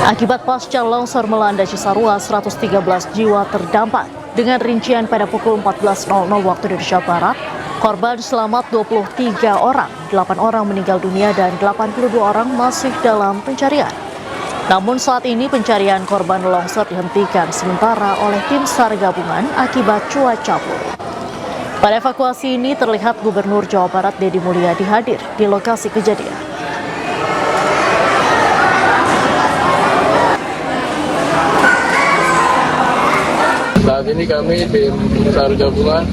Akibat pasca longsor melanda Cisarua, 113 jiwa terdampak. Dengan rincian pada pukul 14.00 waktu Indonesia Barat, korban selamat 23 orang, 8 orang meninggal dunia dan 82 orang masih dalam pencarian. Namun saat ini pencarian korban longsor dihentikan sementara oleh tim SAR gabungan akibat cuaca buruk. Pada evakuasi ini terlihat Gubernur Jawa Barat Deddy Mulyadi hadir di lokasi kejadian. Saat ini kami tim SAR gabungan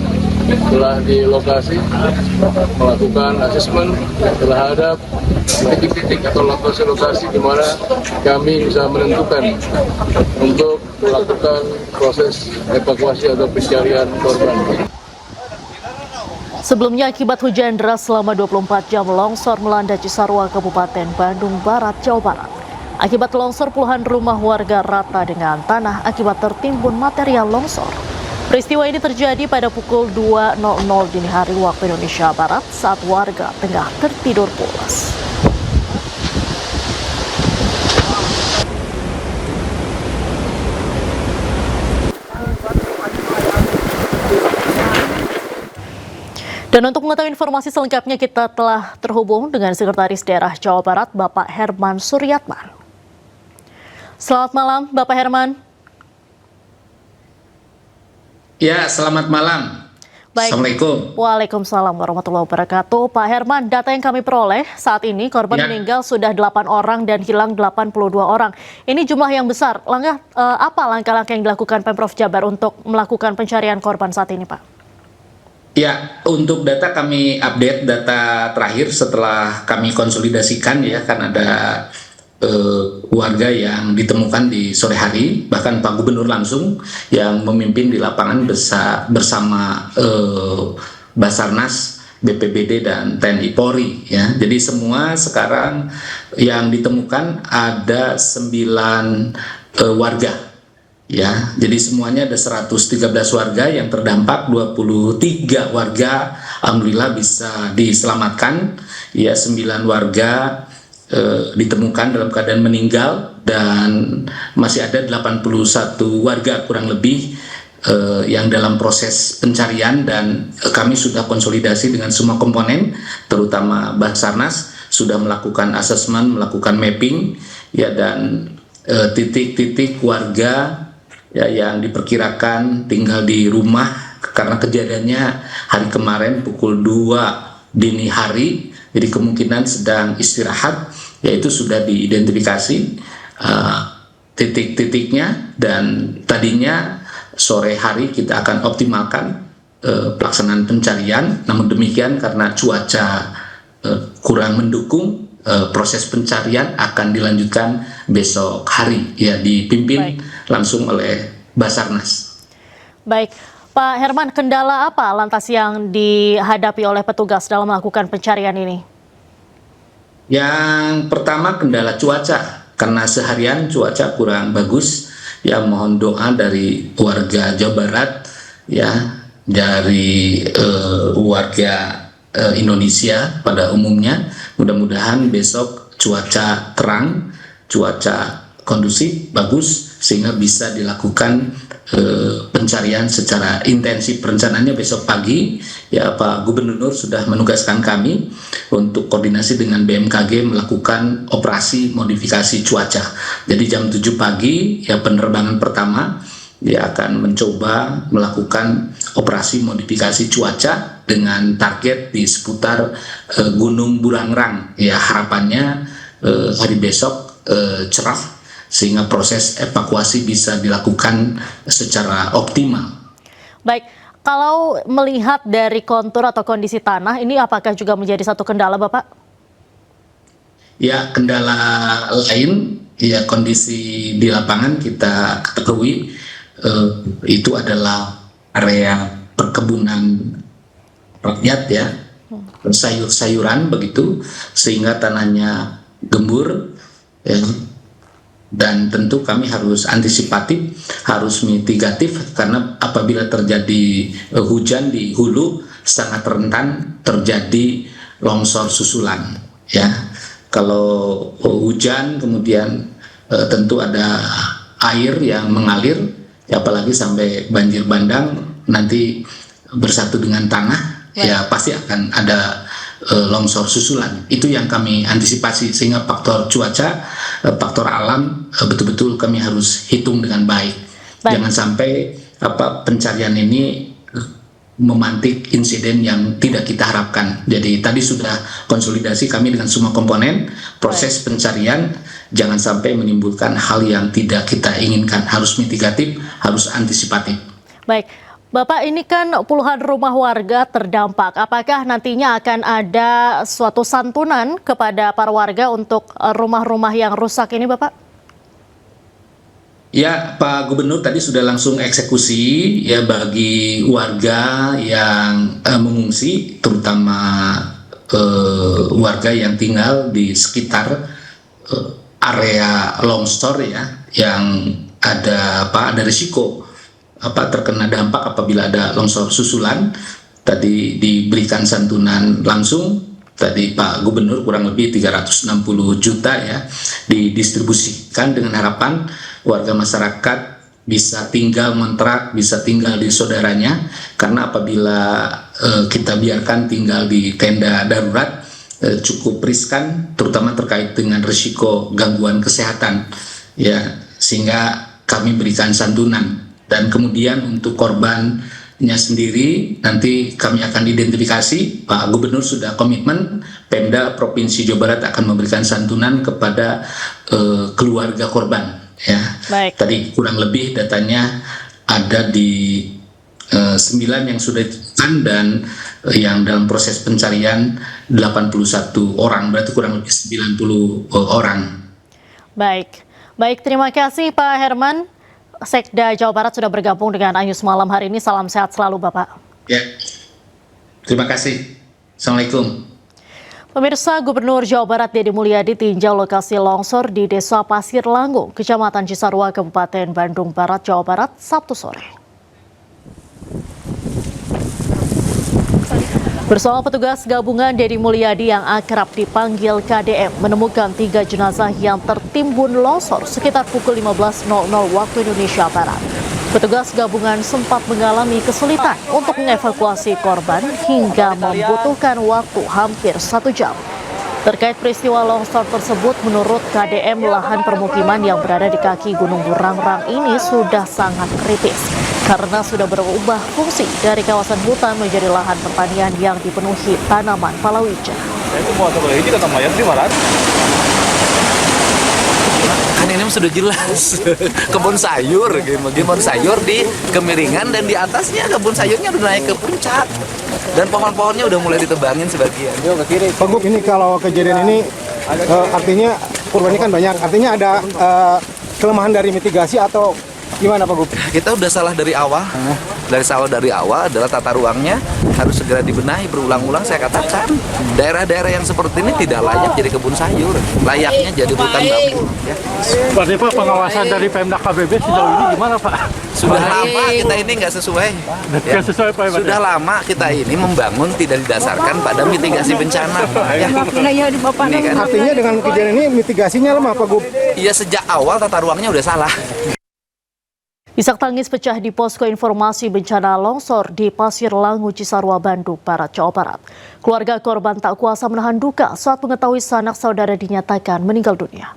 telah di lokasi melakukan asesmen terhadap titik-titik atau lokasi-lokasi di mana kami bisa menentukan untuk melakukan proses evakuasi atau pencarian korban. Sebelumnya akibat hujan deras selama 24 jam longsor melanda Cisarua, Kabupaten Bandung Barat, Jawa Barat. Akibat longsor puluhan rumah warga rata dengan tanah akibat tertimbun material longsor. Peristiwa ini terjadi pada pukul 2.00 dini hari waktu Indonesia Barat saat warga tengah tertidur pulas. Dan untuk mengetahui informasi selengkapnya kita telah terhubung dengan Sekretaris Daerah Jawa Barat, Bapak Herman Suryatman. Selamat malam, Bapak Herman. Ya, selamat malam. Baik. Assalamualaikum. Waalaikumsalam warahmatullahi wabarakatuh. Pak Herman, data yang kami peroleh saat ini korban meninggal sudah 8 orang dan hilang 82 orang. Ini jumlah yang besar. Apa langkah-langkah yang dilakukan Pemprov Jabar untuk melakukan pencarian korban saat ini, Pak? Ya, untuk data kami update data terakhir setelah kami konsolidasikan ya, kan ada warga yang ditemukan di sore hari, bahkan Pak Gubernur langsung yang memimpin di lapangan bersama Basarnas, BPBD dan TNI Polri ya. Jadi semua sekarang yang ditemukan ada 9 warga. Ya, jadi semuanya ada 113 warga yang terdampak, 23 warga alhamdulillah bisa diselamatkan. Ya, 9 warga ditemukan dalam keadaan meninggal dan masih ada 81 warga kurang lebih yang dalam proses pencarian, dan kami sudah konsolidasi dengan semua komponen terutama Basarnas sudah melakukan asesmen, melakukan mapping ya, dan titik-titik warga ya yang diperkirakan tinggal di rumah karena kejadiannya hari kemarin pukul 2 dini hari, jadi kemungkinan sedang istirahat, yaitu sudah diidentifikasi titik-titiknya, dan tadinya sore hari kita akan optimalkan pelaksanaan pencarian. Namun demikian karena cuaca kurang mendukung, proses pencarian akan dilanjutkan besok hari ya, dipimpin langsung oleh Basarnas. Baik, Pak Herman, kendala apa lantas yang dihadapi oleh petugas dalam melakukan pencarian ini? Yang pertama kendala cuaca, karena seharian cuaca kurang bagus ya, mohon doa dari warga Jawa Barat ya, dari warga Indonesia pada umumnya. Mudah-mudahan besok cuaca terang, cuaca kondusif, bagus, sehingga bisa dilakukan pencarian secara intensif. Rencananya besok pagi ya, Pak Gubernur sudah menugaskan kami untuk koordinasi dengan BMKG melakukan operasi modifikasi cuaca. Jadi jam 7 pagi ya, penerbangan pertama dia akan mencoba melakukan operasi modifikasi cuaca dengan target di seputar Gunung Burangrang ya. Harapannya hari besok cerah sehingga proses evakuasi bisa dilakukan secara optimal. Baik, kalau melihat dari kontur atau kondisi tanah ini, apakah juga menjadi satu kendala, Bapak? Ya, kendala lain ya, kondisi di lapangan kita ketahui itu adalah area perkebunan rakyat ya, sayur-sayuran begitu, sehingga tanahnya gembur ya. Dan tentu kami harus antisipatif, harus mitigatif, karena apabila terjadi hujan di hulu sangat rentan terjadi longsor susulan ya. Kalau hujan kemudian tentu ada air yang mengalir, ya, apalagi sampai banjir bandang nanti bersatu dengan tanah, ya pasti akan ada longsor susulan. Itu yang kami antisipasi, sehingga faktor cuaca, faktor alam betul-betul kami harus hitung dengan baik. Jangan sampai pencarian ini memantik insiden yang tidak kita harapkan. Jadi tadi sudah konsolidasi kami dengan semua komponen, proses pencarian jangan sampai menimbulkan hal yang tidak kita inginkan, harus mitigatif, harus antisipatif. Baik, Bapak, ini kan puluhan rumah warga terdampak. Apakah nantinya akan ada suatu santunan kepada para warga untuk rumah-rumah yang rusak ini, Bapak? Ya, Pak Gubernur tadi sudah langsung eksekusi ya bagi warga yang mengungsi, terutama warga yang tinggal di sekitar area longsor, ya, yang ada risiko terkena dampak apabila ada longsor susulan. Tadi diberikan santunan langsung. Tadi Pak Gubernur kurang lebih 360 juta ya didistribusikan dengan harapan warga masyarakat bisa tinggal ngontrak, bisa tinggal di saudaranya, karena apabila kita biarkan tinggal di tenda darurat cukup riskan, terutama terkait dengan risiko gangguan kesehatan, ya, sehingga kami berikan santunan. Dan kemudian untuk korbannya sendiri nanti kami akan identifikasi. Pak Gubernur sudah komitmen, Pemda Provinsi Jawa Barat akan memberikan santunan kepada keluarga korban. Ya, baik. Tadi kurang lebih datanya ada di 9 yang sudah ditemukan dan yang dalam proses pencarian 81 orang, berarti kurang lebih 90 orang. Baik, terima kasih Pak Herman. Sekda Jawa Barat sudah bergabung dengan Anyus malam hari ini. Salam sehat selalu, Bapak. Ya, terima kasih. Assalamualaikum. Pemirsa, Gubernur Jawa Barat Deddy Mulyadi tinjau lokasi longsor di Desa Pasir Langgung, Kecamatan Cisarua, Kabupaten Bandung Barat, Jawa Barat, Sabtu sore. Bersama petugas gabungan, Deddy Mulyadi yang akrab dipanggil KDM menemukan 3 jenazah yang tertimbun longsor sekitar pukul 15.00 waktu Indonesia Barat. Petugas gabungan sempat mengalami kesulitan untuk mengevakuasi korban hingga membutuhkan waktu hampir 1 jam. Terkait peristiwa longsor tersebut, menurut KDM, lahan permukiman yang berada di kaki Gunung Burangrang ini sudah sangat kritis karena sudah berubah fungsi dari kawasan hutan menjadi lahan pertanian yang dipenuhi tanaman palawija. Kan ini sudah jelas kebun sayur, kebun sayur di kemiringan dan di atasnya kebun sayurnya udah naik ke puncak dan pohon-pohonnya udah mulai ditebangin sebagian. Pak Gub, ini kalau kejadian ini artinya korban ini kan banyak, artinya ada kelemahan dari mitigasi atau gimana Pak Gub? Kita udah salah dari awal. Dari awal adalah tata ruangnya harus segera dibenahi berulang-ulang. Saya katakan daerah-daerah yang seperti ini tidak layak jadi kebun sayur, layaknya jadi hutan bambu. Ya. Pak, pengawasan dari Pemda KBB sejauh ini gimana Pak? Sudah lama kita ini nggak sesuai. Ya. Sudah lama kita ini membangun tidak didasarkan pada mitigasi bencana. Ya. Ini kan. Artinya dengan kejadian ini mitigasinya lemah Pak Gub? Iya, sejak awal tata ruangnya udah salah. Isak tangis pecah di posko informasi bencana longsor di Pasir Langu, Cisarua, Bandung Barat, Jawa Barat. Keluarga korban tak kuasa menahan duka saat mengetahui sanak saudara dinyatakan meninggal dunia.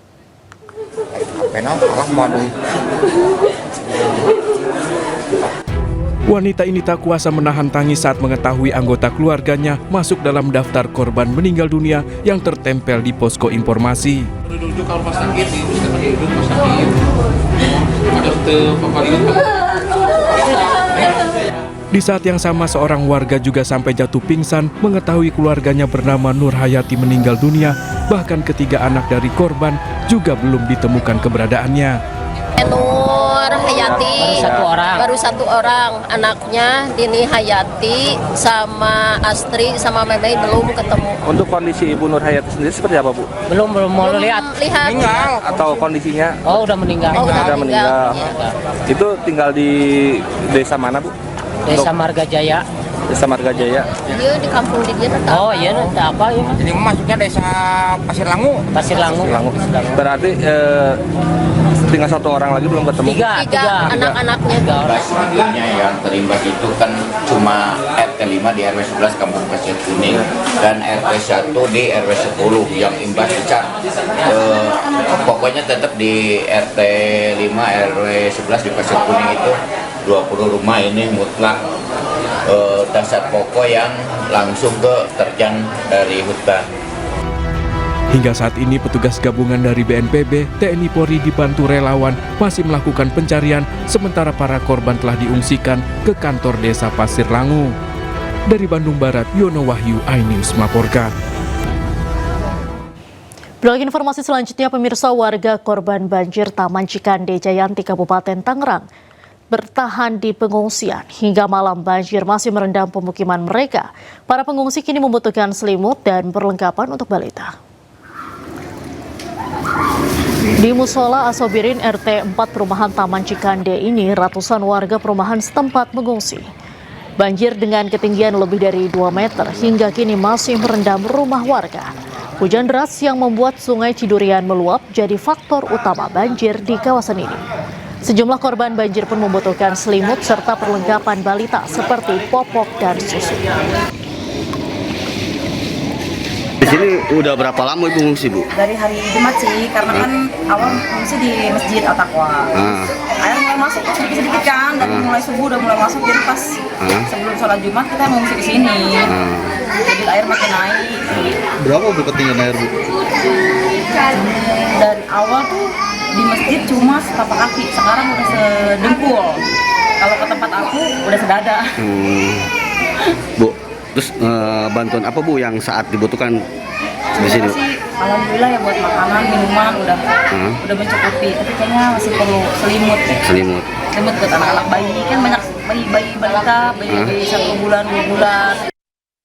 Wanita ini tak kuasa menahan tangis saat mengetahui anggota keluarganya masuk dalam daftar korban meninggal dunia yang tertempel di posko informasi. Di saat yang sama, seorang warga juga sampai jatuh pingsan mengetahui keluarganya bernama Nur Hayati meninggal dunia. Bahkan ketiga anak dari korban juga belum ditemukan keberadaannya. Nur Hayati baru satu orang anaknya, Dini Hayati sama Astri sama Memei belum ketemu. Untuk kondisi Ibu Nur Hayati sendiri seperti apa Bu? Belum mau lihat. Meninggal atau kondisinya? Oh, udah meninggal. Udah meninggal. Itu tinggal di desa mana Bu? Desa Marga Jaya. Desa Marga Jaya. Iya di kampung dia tetap. Oh iya, ada apa ya? Ini masuknya desa Pasir Langu. Pasir Langu. Berarti tinggal 1 orang lagi belum ketemu. Tiga anak-anaknya. Selanjutnya yang terimbas itu kan cuma RT 5 di RW 11 Kampung Pasir Kuning dan RW 1 di RW 10 yang imbas besar. Pokoknya tetap di RT 5 RW 11 di Pasir Kuning itu 20 rumah ini mutlak dasar pokok yang langsung ke terjang dari hutan. Hingga saat ini petugas gabungan dari BNPB, TNI Polri dibantu relawan masih melakukan pencarian sementara para korban telah diungsikan ke kantor desa Pasir Langu. Dari Bandung Barat, Yono Wahyu, iNews melaporkan. Beralih informasi selanjutnya, pemirsa, warga korban banjir Taman Cikande, Jayanti, Kabupaten Tangerang bertahan di pengungsian. Hingga malam banjir masih merendam pemukiman mereka. Para pengungsi kini membutuhkan selimut dan perlengkapan untuk balita. Di Musola Asobirin RT 4 perumahan Taman Cikande ini, ratusan warga perumahan setempat mengungsi. Banjir dengan ketinggian lebih dari 2 meter hingga kini masih merendam rumah warga. Hujan deras yang membuat Sungai Cidurian meluap jadi faktor utama banjir di kawasan ini. Sejumlah korban banjir pun membutuhkan selimut serta perlengkapan balita seperti popok dan susu. Di sini udah berapa lama Ibu ngungsi, Bu? Dari hari Jumat sih, karena kan awal ngungsi di Masjid Al-Taqwa. Air mulai masuk sedikit-sedikit kan, dari mulai subuh udah mulai masuk, jadi pas sebelum sholat Jumat kita ngungsi di sini. Jadi air makin naik. Berapa Bu ketinggian air, Bu? Dari awal tuh di masjid cuma setapak kaki, sekarang udah sedengkul. Kalau ke tempat aku udah sedada. Bu, terus bantuan apa Bu yang saat dibutuhkan di sini? Sih, alhamdulillah ya buat makanan, minuman udah mencukupi. Tapi kayaknya masih perlu selimut. Selimut buat anak-anak bayi, kan banyak bayi balita, bayi 1 bulan, 2 bulan.